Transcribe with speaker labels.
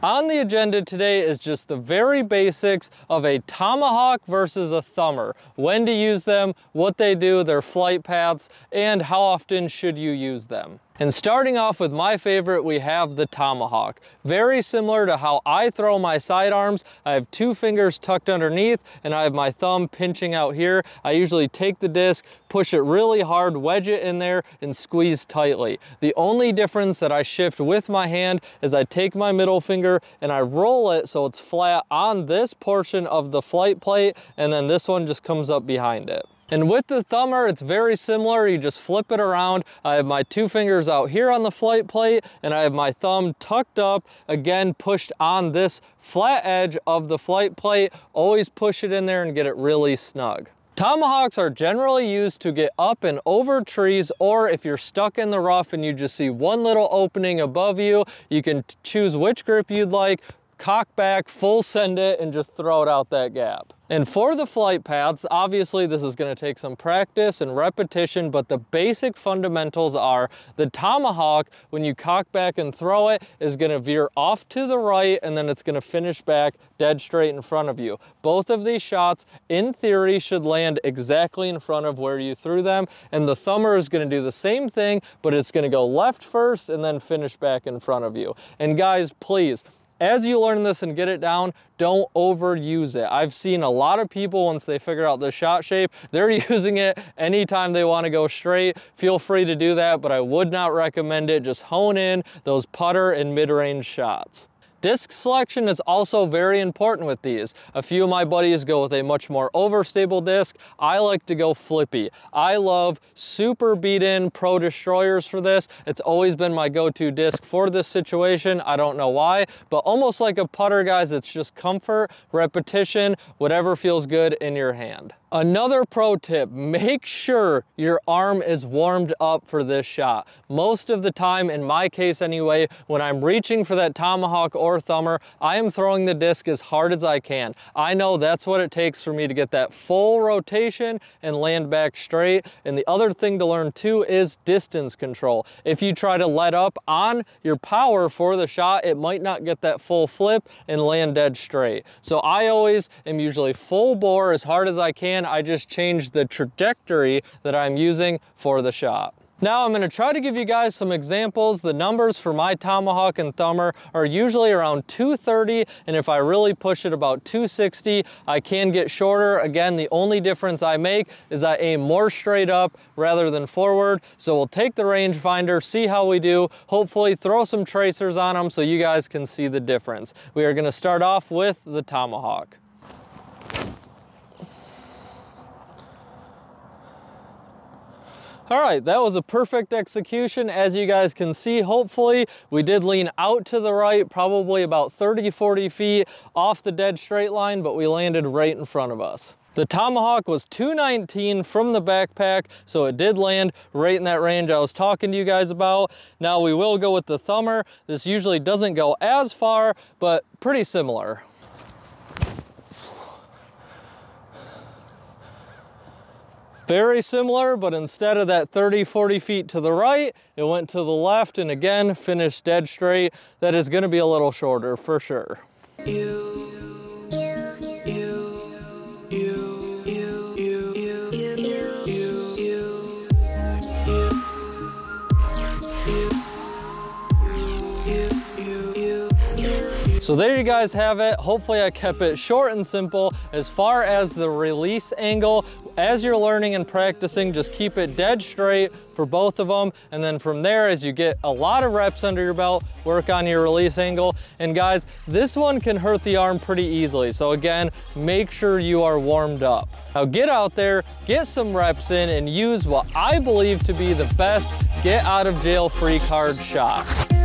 Speaker 1: On the agenda today is just the very basics of a Tomahawk versus a Thumber. When to use them, what they do, their flight paths, and how often should you use them. And starting off with my favorite, we have the Tomahawk. Very similar to how I throw my sidearms. I have two fingers tucked underneath and I have my thumb pinching out here. I usually take the disc, push it really hard, wedge it in there, and squeeze tightly. The only difference that I shift with my hand is I take my middle finger and I roll it so it's flat on this portion of the flight plate, and then this one just comes up behind it. And with the Thumber, it's very similar. You just flip it around. I have my two fingers out here on the flight plate, and I have my thumb tucked up, again, pushed on this flat edge of the flight plate. Always push it in there and get it really snug. Tomahawks are generally used to get up and over trees, or if you're stuck in the rough and you just see one little opening above you, you can choose which grip you'd like, cock back, full send it, and just throw it out that gap. And for the flight paths, obviously this is going to take some practice and repetition, but the basic fundamentals are the Tomahawk, when you cock back and throw it, is going to veer off to the right, and then it's going to finish back dead straight in front of you. Both of these shots, in theory, should land exactly in front of where you threw them, and the Thumber is going to do the same thing, but it's going to go left first and then finish back in front of you. And guys, please, as you learn this and get it down, don't overuse it. I've seen a lot of people, once they figure out the shot shape, they're using it anytime they want to go straight. Feel free to do that, but I would not recommend it. Just hone in those putter and mid-range shots. Disc selection is also very important with these. A few of my buddies go with a much more overstable disc. I like to go flippy. I love super beat-in Pro Destroyers for this. It's always been my go-to disc for this situation. I don't know why, but almost like a putter, guys, it's just comfort, repetition, whatever feels good in your hand. Another pro tip, make sure your arm is warmed up for this shot. Most of the time, in my case anyway, when I'm reaching for that Tomahawk or Thumber, I am throwing the disc as hard as I can. I know that's what it takes for me to get that full rotation and land back straight. And the other thing to learn too is distance control. If you try to let up on your power for the shot, it might not get that full flip and land dead straight. So I always am usually full bore as hard as I can. I just change the trajectory that I'm using for the shot. Now I'm going to try to give you guys some examples. The numbers for my Tomahawk and Thumber are usually around 230, and if I really push it about 260, I can get shorter. Again, the only difference I make is I aim more straight up rather than forward. So we'll take the rangefinder, see how we do, hopefully throw some tracers on them so you guys can see the difference. We are going to start off with the Tomahawk. All right, that was a perfect execution. As you guys can see, hopefully, we did lean out to the right, probably about 30, 40 feet off the dead straight line, but we landed right in front of us. The Tomahawk was 219 from the backpack, so it did land right in that range I was talking to you guys about. Now we will go with the Thumber. This usually doesn't go as far, but pretty similar. Very similar, but instead of that 30, 40 feet to the right, it went to the left and again, finished dead straight. That is gonna be a little shorter for sure. So there you guys have it. Hopefully I kept it short and simple. As far as the release angle, as you're learning and practicing, just keep it dead straight for both of them. And then from there, as you get a lot of reps under your belt, work on your release angle. And guys, this one can hurt the arm pretty easily. So again, make sure you are warmed up. Now get out there, get some reps in, and use what I believe to be the best get out of jail free card shot.